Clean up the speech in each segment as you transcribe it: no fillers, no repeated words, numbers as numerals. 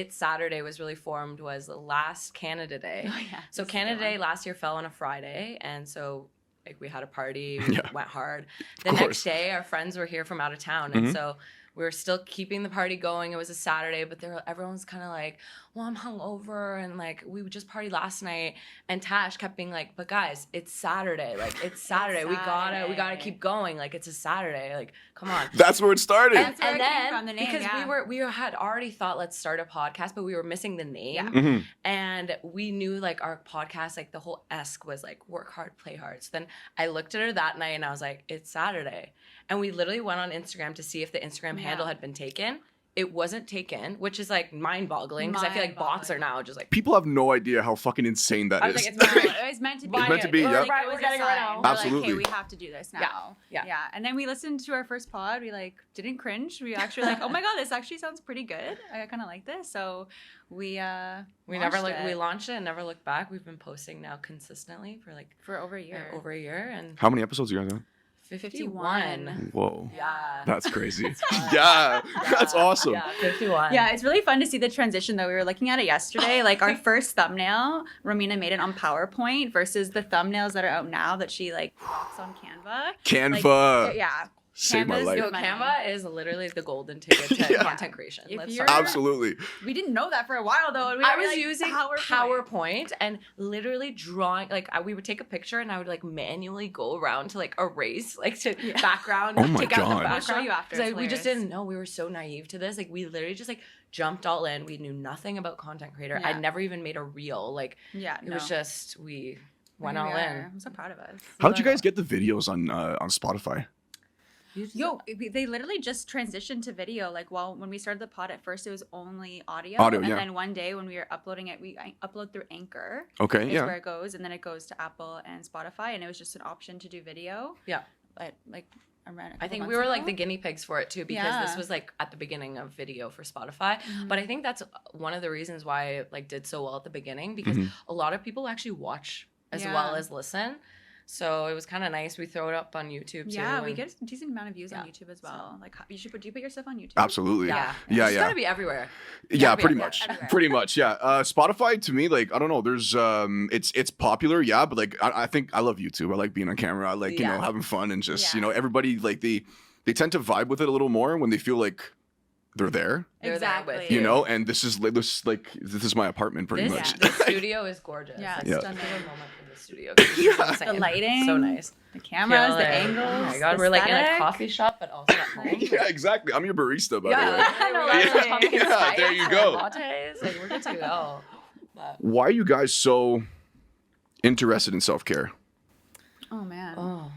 It's Saturday was really formed was last Canada Day. Oh, yeah. So Canada Day last year fell on a Friday, and so like we had a party, we went hard. The next day, our friends were here from out of town, and so we were still keeping the party going. It was a Saturday, but everyone's kind of like, well, I'm hungover, and like we just partied last night. And Tash kept being like, but guys, it's Saturday. Like it's Saturday. We gotta keep going. Like it's a Saturday. Like come on. That's where it started. That's where it came from, the name, because we had already thought let's start a podcast, but we were missing the name. Yeah. And we knew like our podcast, like the whole esque was like work hard, play hard. So then I looked at her that night and I was like, it's Saturday. And we literally went on Instagram to see if the Instagram handle had been taken. It wasn't taken, which is like mind-boggling because I feel like bots are now just like people have no idea how fucking insane that is. It was meant to be. It's meant to be. Yeah. Like, we're getting right now. Absolutely. We're like, hey, we have to do this now. Yeah. And then we listened to our first pod. We like didn't cringe. We actually like, oh my god, this actually sounds pretty good. I kind of like this. So we launched it and never looked back. We've been posting now consistently for over a year. And how many episodes are you guys on? 51. Whoa. Yeah. That's crazy. yeah. That's awesome. Yeah, 51. Yeah, it's really fun to see the transition though. We were looking at it yesterday. Like our first thumbnail, Romina made it on PowerPoint versus the thumbnails that are out now that she like pops on Canva. Canva. Like, yeah. Saved my life. Canva is literally the golden ticket to content creation. Absolutely. We didn't know that for a while though. I was using PowerPoint and literally drawing. Like we would take a picture and I would like manually go around to like erase like to background. Oh my take God. out the background. I'll show you after. We just didn't know. We were so naive to this. Like we literally just like jumped all in. We knew nothing about content creator. Yeah. I'd never even made a reel. Like it was just we went all in. I'm so proud of us. How did you guys get the videos on Spotify? They literally just transitioned to video. Like, when we started the pod at first, it was only audio. And then one day when we were uploading it, I upload through Anchor. Okay, is where it goes, and then it goes to Apple and Spotify, and it was just an option to do video. Yeah. But like around. I think we were like the guinea pigs for it too, because this was like at the beginning of video for Spotify. But I think that's one of the reasons why it like did so well at the beginning, because a lot of people actually watch as well as listen. So it was kind of nice. We throw it up on YouTube too. Yeah, we get a decent amount of views on YouTube as well. Like, do you put yourself on YouTube? Absolutely. Yeah. It's gotta be everywhere. Yeah, pretty much. Pretty much. Yeah. Spotify to me, like I don't know. There's it's popular, but like I think I love YouTube. I like being on camera. I like having fun and just everybody like they tend to vibe with it a little more when they feel like they're there. Exactly. And this is my apartment pretty much. The studio is gorgeous. Yeah. It's a moment for the studio. The lighting. So nice. The cameras, the angles. Oh my god, we're like in a coffee shop, but also at home. Yeah, exactly. I'm your barista, by the way. Yeah, there you go. Lattes. Like, we're good to go. Why are you guys so interested in self-care? Oh man.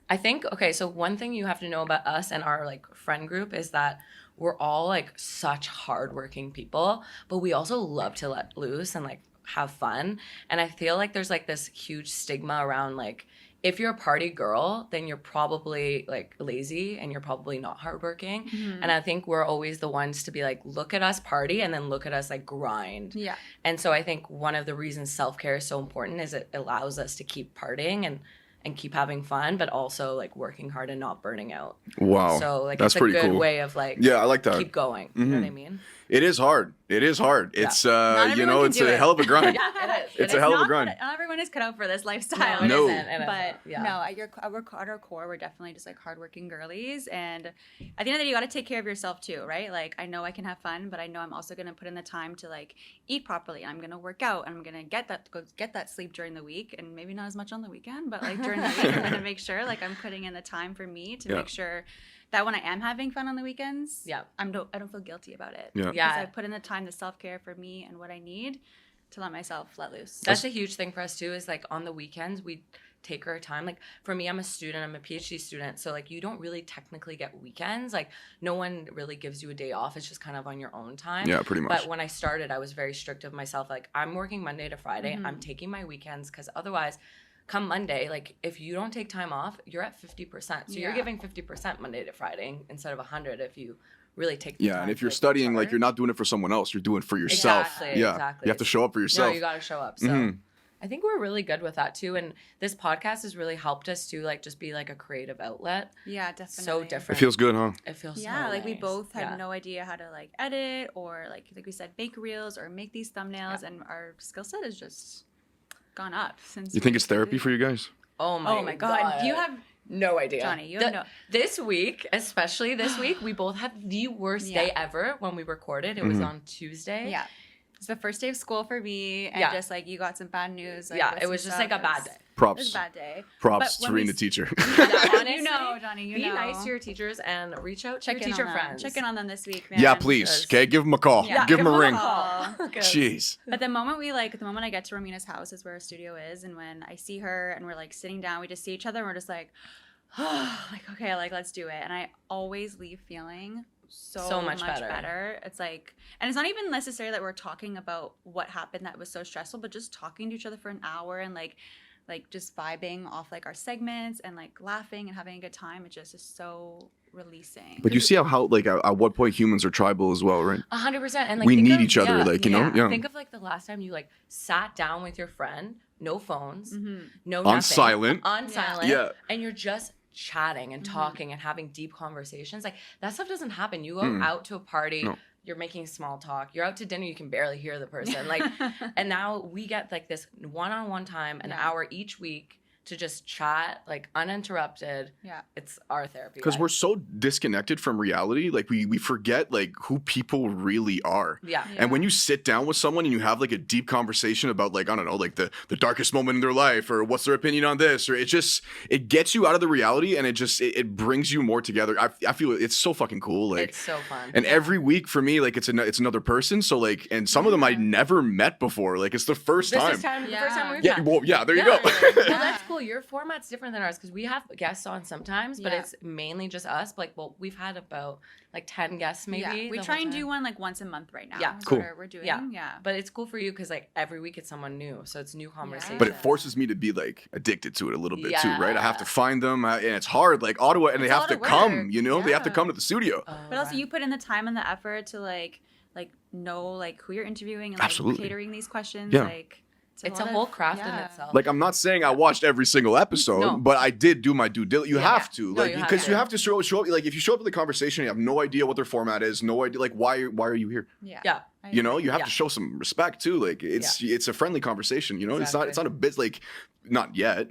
I think so one thing you have to know about us and our like friend group is that we're all like such hardworking people, but we also love to let loose and like have fun. And I feel like there's like this huge stigma around like, if you're a party girl, then you're probably like lazy and you're probably not hardworking. And I think we're always the ones to be like, look at us party and then look at us like grind. Yeah. And so I think one of the reasons self-care is so important is it allows us to keep partying and keep having fun, but also like working hard and not burning out. Wow. So like that's it's a pretty good cool way of like I like that. Keep going. You know what I mean? It is hard. It's it's it's a hell of a grind. It is. It's a hell of a grind. Not everyone is cut out for this lifestyle. No. But at our core, we're definitely just like hardworking girlies. And at the end of the day, you got to take care of yourself too, right? Like I know I can have fun, but I know I'm also going to put in the time to like eat properly. I'm going to work out and I'm going to get that sleep during the week, and maybe not as much on the weekend, but like during the week, I'm going to make sure like I'm putting in the time for me to make sure that when I am having fun on the weekends, I don't feel guilty about it. Yeah. Because I put in the time, the self-care for me and what I need to let myself let loose. That's a huge thing for us too, is like on the weekends, we take our time. Like for me, I'm a student, I'm a PhD student. So like you don't really technically get weekends. Like no one really gives you a day off. It's just kind of on your own time. Yeah, pretty much. But when I started, I was very strict of myself. Like I'm working Monday to Friday. I'm taking my weekends because otherwise come Monday, like if you don't take time off, you're at 50%. So you're giving 50% Monday to Friday instead of 100 if you really take the time. And if you're studying, like you're not doing it for someone else, you're doing it for yourself. Exactly. You have to show up for yourself. No, you got to show up. So I think we're really good with that too. And this podcast has really helped us to like just be like a creative outlet. Yeah, definitely. So It different. feels good, huh? It feels Yeah, so like we nice. both had Yeah. no idea how to like edit or like we said, make reels or make these thumbnails, and our skill set has just gone up since. You think we it's therapy started. for you guys? Oh Oh my god, you have no idea. Johnny, you have no. This week, especially this week, we both had the worst Yeah. day ever when we recorded. It was on Tuesday. Yeah, it's the first day of school for me, and Yeah. just like you got some bad news. Like, Yeah, with it some was just stuff. like a bad day. It was Props. a bad day. Props But to when we being the s- teacher. Honestly, You know, Johnny, you be know. nice to your teachers and reach out to Check your in teacher on friends. them. Check in on them this week, man. Yeah, please. Because- Okay, give them a call. Yeah, give them a ring. call. Jeez. But the moment I get to Romina's house is where our studio is, and when I see her and we're like sitting down, we just see each other and we're just like, like okay, like let's do it. And I always leave feeling so much better. It's like, and it's not even necessarily that we're talking about what happened that was so stressful, but just talking to each other for an hour and like just vibing off like our segments and like laughing and having a good time. It just is so releasing. But you see how like at what point humans are tribal as well, right? 100%. And like We think need of- each other, like, you know? Yeah. Think of like the last time you like sat down with your friend, no phones, Mm-hmm. no On nothing, silent. on Yeah. silent, Yeah. and you're just chatting and Mhm. talking and having deep conversations. Like that stuff doesn't happen. You go Mm. out to a party, No. you're making small talk. You're out to dinner, you can barely hear the person. Like, and now we get like this one-on-one time, an Yeah. hour each week to just chat, like uninterrupted. Yeah. It's our therapy. Because guys. we're so disconnected from reality, like we forget like who people really are. yeah. And when you sit down with someone and you have like a deep conversation about like, I don't know, like the darkest moment in their life or what's their opinion on this, or it gets you out of the reality and it brings you more together. I feel it's so fucking cool. Like, It's so fun. and every week for me, like it's another person. So like, and some of them I never met before. Like it's the first This time. is the first time we've Yeah, met. well, yeah, there you Yeah. go. Well, that's cool. Your format's different than ours because we have guests on sometimes, but Yeah. it's mainly just us. But, like, well, we've had about like 10 guests maybe. Yeah, we the try whole and time. do one like once a month right now. Yeah. is Cool. what we're doing. Yeah. Yeah. But it's cool for you because like every week it's someone new, so it's new conversation. But it forces me to be like addicted to it a little bit too, right? I have to Yeah. find them, and it's hard. Like Ottawa, and they It's a have lot to of come. work. You know, they have to Yeah. come to the studio. Oh, But also, right. you put in the time and the effort to like know like who you're interviewing and like Absolutely. catering these questions. Yeah. Like It's a lot whole of- craft in yeah. itself. Like I'm not saying I watched every single episode, No. but I did do my due diligence. You Yeah. have to, No, like, you have because to. you have to show up. Like if you show up to the conversation, you have no idea what their format is, no idea, like why are you here? Yeah. Yeah. I You know, agree. you have Yeah. to show some respect too. Like it's a friendly conversation. You know, it's Exactly. not a bit like. Not yet,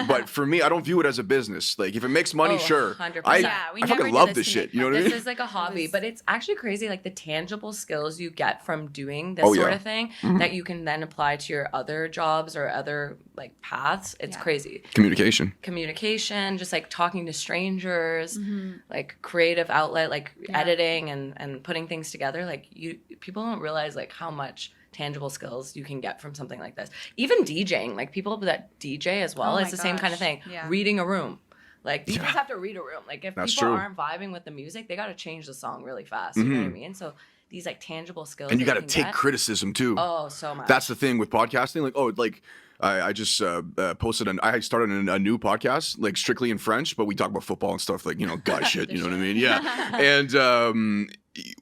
but for me, I don't view it as a business. Like if it makes money, Oh, sure. 100%. I Yeah, we never fucking did love this this to shit. make You know what I This mean? is like a hobby, was- but it's actually crazy, like the tangible skills you get from doing this Oh, sort yeah. of thing Mhm. that you can then apply to your other jobs or other like paths. It's Yeah. crazy. Communication. Communication, just like talking to strangers, Mhm. like creative outlet, like Yeah. editing and putting things together. Like people don't realize like how much tangible skills you can get from something like this. Even DJing, like people that DJ as well, Oh it's my the same kind of gosh. thing. Yeah. Reading a room. Like DJs Yeah. have to read a room. Like if That's people true. aren't vibing with the music, they got to change the song really fast. You know what I Mhm. mean? So these like tangible skills. And you that got to can take get- criticism too. Oh, so much. That's the thing with podcasting. Like, oh, like I just posted I started a new podcast, like strictly in French, but we talk about football and stuff, like, you know, guy shit, you know what I mean? Yeah. And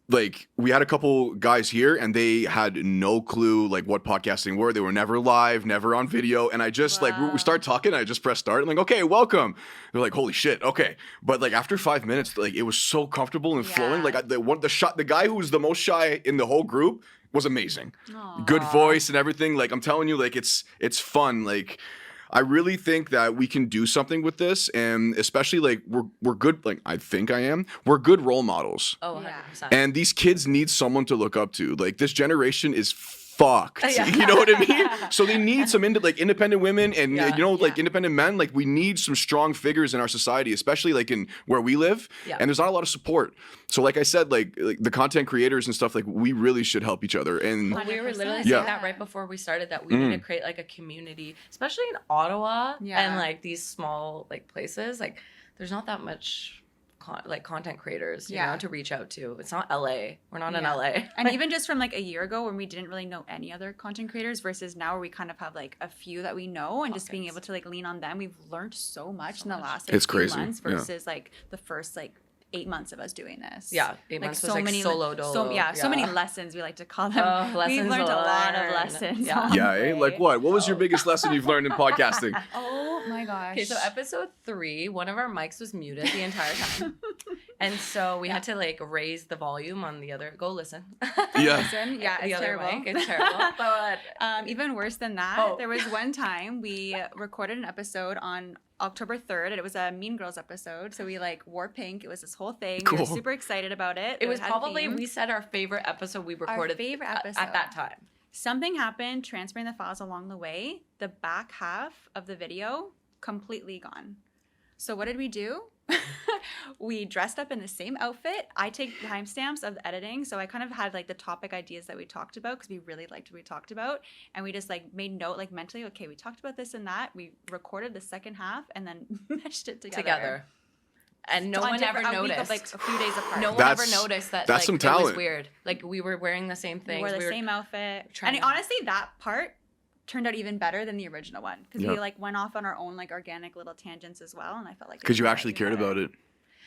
like we had a couple guys here and they had no clue like what podcasting were. They were never live, never on video. And I just like we Wow. start talking, I just press start. I'm like, okay, welcome. They're like, holy shit, okay. But like after 5 minutes, like it was so comfortable and flowing. Yeah. Like the guy who was the most shy in the whole group was amazing. Aw. Good voice and everything. Like I'm telling you, like it's fun. Like I really think that we can do something with this, and especially like we're good. Like I think I am. We're good role models, Oh, Yeah. 100%. and these kids need someone to look up to. Like this generation is fucked. Yeah. You know what I mean? So they need some independent women and Yeah. you know like Yeah. independent men. Like we need some strong figures in our society, especially like in where we live. Yeah. And there's not a lot of support. So like I said, like the content creators and stuff, like we really should help each other. And Well, we were literally 100%. saying Yeah. that right before we started that we need to create like a community, especially in Ottawa Yeah. and like these small like places. Like there's not that much content creators, you Yeah. know, to reach out to. It's not LA. We're not in Yeah. LA. And even just from like a year ago when we didn't really know any other content creators versus now where we kind of have like a few that we know and just being Pockets. able to like lean on them, we've learned so much So in the much. last It's few crazy, months yeah. versus like the first like 8 months of us doing this. Yeah, 8 months was like solo dolo. So many lessons we like to call them. We've Lessons learned a lot of learned. lessons. Yeah. along the Yeah, way. like what? What was your biggest lesson you've learned in podcasting? Oh my gosh. Okay, so episode 3, one of our mics was muted the entire time. And so we had to like raise the volume on the other. Go listen. Yeah. Listen, yeah, the it's other terrible. mic. It's terrible. But Even worse than that, Oh. there was one time we recorded an episode on October 3rd, and it was a Mean Girls episode. So we like wore pink. It was this whole thing. We were Cool. super excited about it. it was had a probably, theme. we said our favorite episode we recorded favorite at episode. that time. Something happened transferring the files along the way. The back half of the video completely gone. So what did we do? We dressed up in the same outfit. I take timestamps of the editing, so I kind of had like the topic ideas that we talked about because we really liked what we talked about, and we just like made note like mentally. Okay, we talked about this and that. We recorded the second half and then meshed it together. And no On one ever different- a week of, noticed. like a few days apart. No one That's- ever noticed that that's like, some it was talent. weird. Like we were wearing the same We things. wore the we were same outfit. trying And to- honestly, that part turned out even better than the original one because Yeah. we like went off on our own like organic little tangents as well, and I felt like Because you actually cared about it.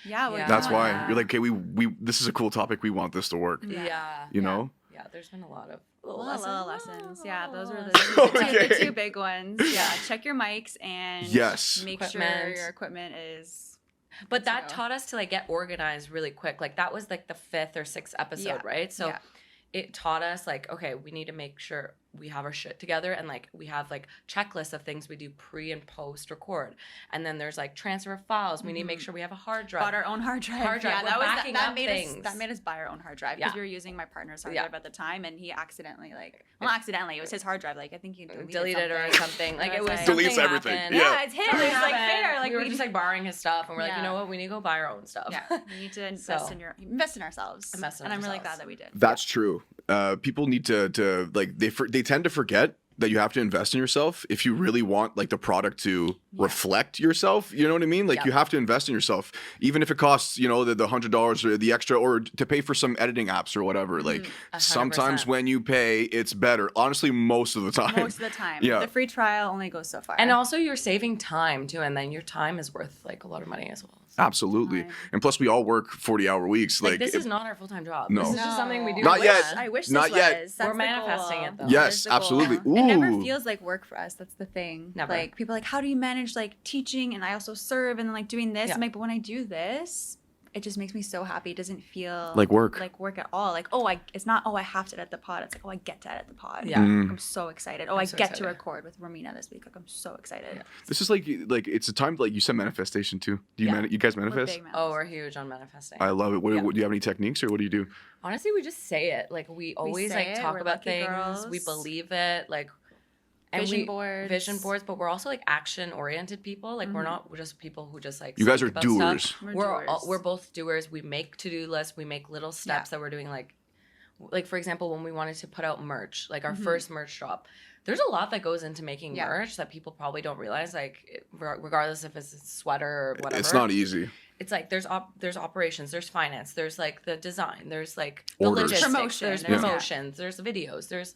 Yeah, well, Yeah. That's why Yeah. you're like, okay, we this is a cool topic. We want this to work. Yeah. You know? Yeah, there's been a lot of Little lessons. Yeah, those were lessons. the Okay. two big ones. Yeah, check your mics and Yes. make sure Equipment. your equipment is. But that So- taught us to like get organized really quick. Like that was like the 5th or 6th episode, Yeah. right? So Yeah. it taught us like, okay, we need to make sure we have our shit together, and like we have like checklists of things we do pre and post record. And then there's like transfer of files. We need to make sure we have a hard drive. Bought our own hard drive. Hard drive. Yeah, We're that was backing that up made things. us that made us buy our own hard drive because Yeah. we were using my partner's hard Yeah. drive at the time, and he accidentally it was his hard drive. Like I think he deleted or something. Like it was like- something Deletes everything. happened. Yeah. it's him. Something It's like happened. fair. Like we were just like borrowing his stuff, and we're like, you Yeah. know what? We need to go buy our own stuff. yeah, we need to invest So- invest in ourselves. Invest in and I'm really ourselves. glad that we did. That's true. People need to like they tend to forget that you have to invest in yourself if you really want like the product to reflect yourself. You know what I mean? Like Yeah. you have to invest in yourself, even if it costs the $100 or the extra, or to pay for some editing apps or whatever. Like 100%. sometimes when you pay, it's better. Honestly, most of the time. Most of the time, Yeah. the free trial only goes so far. And also you're saving time too, and then your time is worth like a lot of money as well. Absolutely. Time. And plus, we all work 40-hour weeks. Like, Like, this if- is not our full-time job. No. This is just something we do. Not for yet. fun. I wish this Not yet. was. That's We're the manifesting goal. it, though. Yes, That is the goal. absolutely. It never Ooh. feels like work for us. That's the thing. Never. Like people are like, how do you manage like teaching and I also serve and then like doing this? Yeah. I'm like, but when I do this, it just makes me so happy. It doesn't feel Like work. Like work at all. Like it's not I have to edit the pod. It's like I get to edit the pod. Yeah. Mm. I'm so excited. I I'm so get to excited. record with Romina this week. Like I'm so excited. Yeah. This is like it's a time like you said manifestation too. Do you Yeah. you guys We're manifest? big Oh, mouths. we're huge on manifesting. I love it. What, Yeah. do you have any techniques or what do you do? Honestly, we just say it. Like we always say like it. talk We're about lucky things. girls. We believe it. Like Vision boards. Vision boards, but we're also like action oriented people. Like we're not just people who just like You guys speak are about doers. stuff. We're doers. We're both doers. We make to-do lists. We make little steps that we're doing like for example, when we wanted to put out merch, like our first merch drop, there's a lot that goes into making Yeah. merch that people probably don't realize. Like regardless if it's a sweater or whatever, It's not easy. it's like there's operations, there's finance, there's like the design, there's like the Orders. logistics, Promotion, there's there's- promotions, there's videos, there's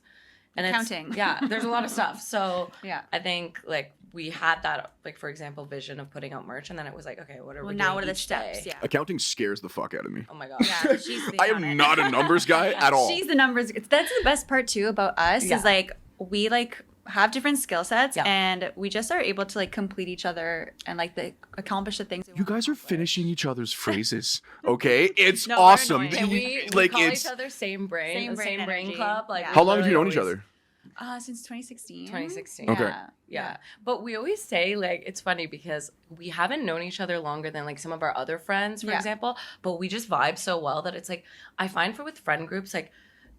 and Accounting. It's, yeah, there's a lot of stuff. So Yeah. I think like we had that like for example vision of putting out merch, and then it was like, okay, what are Well, we now doing what are the each steps? day? Yeah. Accounting scares the fuck out of me. Oh my god. Yeah, she's the I am accountant. not a numbers guy at all. She's the numbers. That's the best part too about us Yeah. is like we like have different skill sets Yeah. and we just are able to like complete each other and like accomplish the things. we You wanna guys are accomplish. finishing each other's phrases. Okay? It's No, we're awesome. annoying. And You- we like call it's each other same brain, Same the brain same brain energy. club. Like Yeah. we How long have you known literally each always- other? Since 2016. 2016. Okay. Yeah. But we always say, like, it's funny because we haven't known each other longer than, like, some of our other friends, for Yeah. example. But we just vibe so well that it's, like, I find with friend groups, like,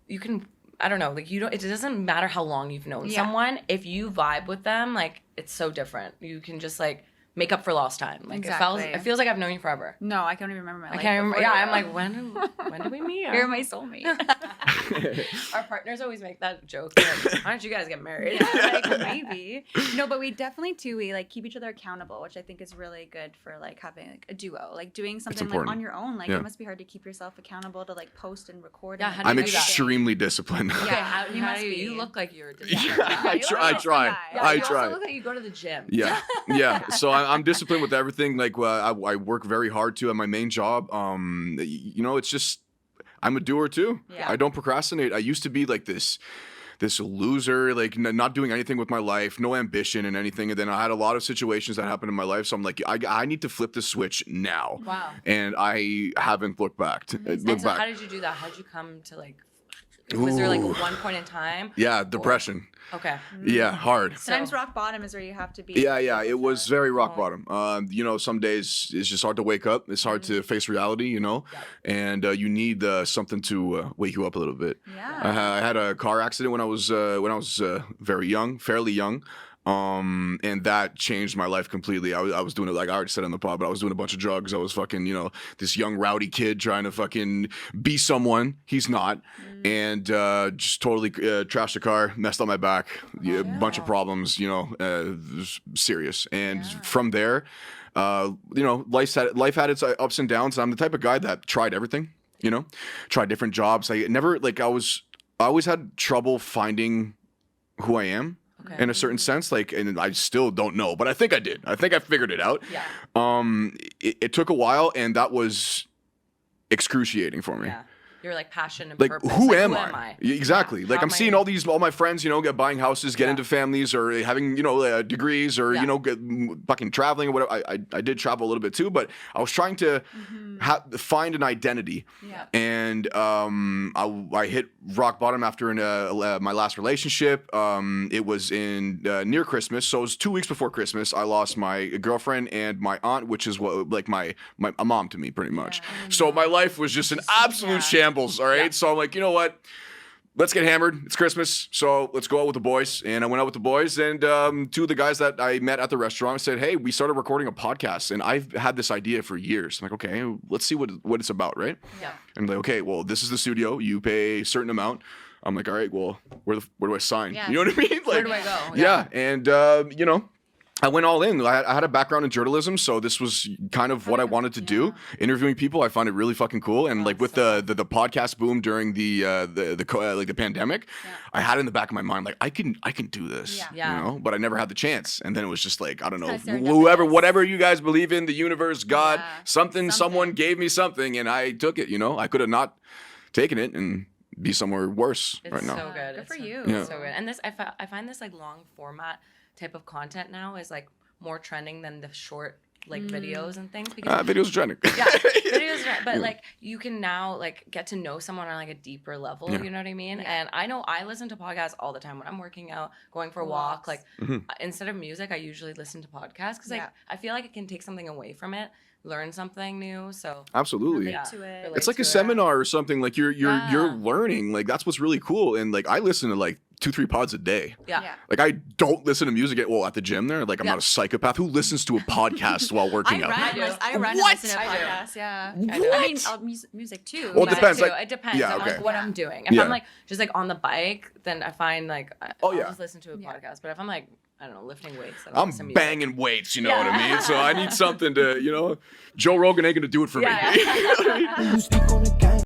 you can, I don't know, like, it doesn't matter how long you've known Yeah. someone. If you vibe with them, like, it's so different. You can just, like, make up for lost time. Like, Exactly. it feels like I've known you forever. No, I can't even remember my I life can't remember. before Yeah, you. I'm like, when did we meet? You're my soulmate. Our partners always make that joke. They're like, why don't you guys get married? Yeah, like maybe. No, but we definitely too. We like keep each other accountable, which I think is really good for like having like a duo, like doing something like important. on your own. Like Yeah. it must be hard to keep yourself accountable to like post and record. Yeah, and how do I'm you do that? extremely disciplined. Yeah. Okay, how you how must do you? be. You look like you're. Yeah, Yeah, I you try. look like a guy. Yeah, I you try. also look like you go to the gym. Yeah, yeah. So I'm disciplined with everything. Like I work very hard too at my main job. You know, it's just I'm a doer too. Yeah. I don't procrastinate. I used to be like this loser, like not doing anything with my life, no ambition and anything. And then I had a lot of situations that happened in my life. So I'm like, I need to flip the switch now. Wow. And I haven't looked back. And so how did you do that? How did you come to like, was there like Ooh. one point in time? Yeah, depression. Okay. Yeah, hard. Sometimes So- rock bottom is where you have to be. Yeah, it was very rock Oh. bottom. You know, some days it's just hard to wake up. It's hard to face reality, you know, and you need something to wake you up a little bit. Yeah. I had a car accident when I was very young, fairly young. And that changed my life completely. I was doing it, like I already said on the pod, but I was doing a bunch of drugs. I was fucking, you know, this young rowdy kid trying to fucking be someone he's not, and just totally trashed the car, messed up my back, a bunch of problems, you know, serious. And from there, you know, life had its ups and downs. I'm the type of guy that tried everything, you know, tried different jobs. I never like I always had trouble finding who I am. Okay. In a certain sense, like, and I still don't know, but I think I did. I think I figured it out. Yeah. It took a while, and that was excruciating for me. Yeah. You're like passion and Like, purpose. who Like, am I? Exactly. Yeah. Like, How I'm am I seeing gonna- all my friends, you know, get buying houses, get Yeah. into families, or having, you know, degrees, or Yeah. you know, fucking traveling or whatever. I did travel a little bit too, but I was trying to find an identity. Yeah. And I hit rock bottom after my last relationship. It was in near Christmas, so it was 2 weeks before Christmas. I lost my girlfriend and my aunt, which is what like my a mom to me, pretty much. So my life was just an absolute shambles. All right, Yeah. so I'm like, you know what? Let's get hammered. It's Christmas, so let's go out with the boys. And I went out with the boys, and two of the guys that I met at the restaurant said, "Hey, we started recording a podcast, and I've had this idea for years." I'm like, "Okay, let's see what it's about, right?" Yeah. And they're like, "Okay, well, this is the studio. You pay a certain amount." I'm like, "All right, well, where do I sign?" Yeah. You know what I mean? Like, Where do I go? Yeah, and you know, I went all in. I had a background in journalism, so this was kind of what I wanted to do. Interviewing people, I find it really fucking cool. And like with the podcast boom during the pandemic, I had in the back of my mind like I can do this, Yeah. you know. But I never had the chance. And then it was just like I don't know, It's kinda serendipitous. whatever you guys believe in, the universe, God, Yeah. someone Something. gave me something, and I took it. You know, I could have not taken it and be somewhere worse It's right now. so good. Good It's for so- you. Yeah. So good. And this, I find this like long format type of content now is like more trending than the short like videos and things because Videos are trending. yeah, videos are, but Yeah. like you can now like get to know someone on like a deeper level. Yeah. You know what I mean? Yeah. And I know I listen to podcasts all the time when I'm working out, going for a walk. Walks. Like Mhm. instead of music, I usually listen to podcasts because like Yeah. I feel like it can take something away from it, learn something new. So Absolutely. Yeah. To it. Relate It's like to a it. seminar or something. Like you're Yeah. learning. Like that's what's really cool. And like I listen to like 2-3 pods a day. yeah. Yeah. Like I don't listen to music at the gym there. Like I'm Yeah. not a psychopath who listens to a podcast while working out. I do. I run What? and listen to I do. podcasts. Yeah. I do. I mean, music too. Well, it but- depends, Too. like- it depends yeah, on okay. like what I'm doing. If Yeah. I'm like just like on the bike, then I find like Oh, I'll yeah. just listen to a Yeah. podcast. But if I'm like I don't know lifting weights, then I'll I'm listen to music. banging weights, you know Yeah. what I mean? So I need something to, you know, Joe Rogan ain't gonna do it for Yeah. me. You know what I mean? You speak on the game.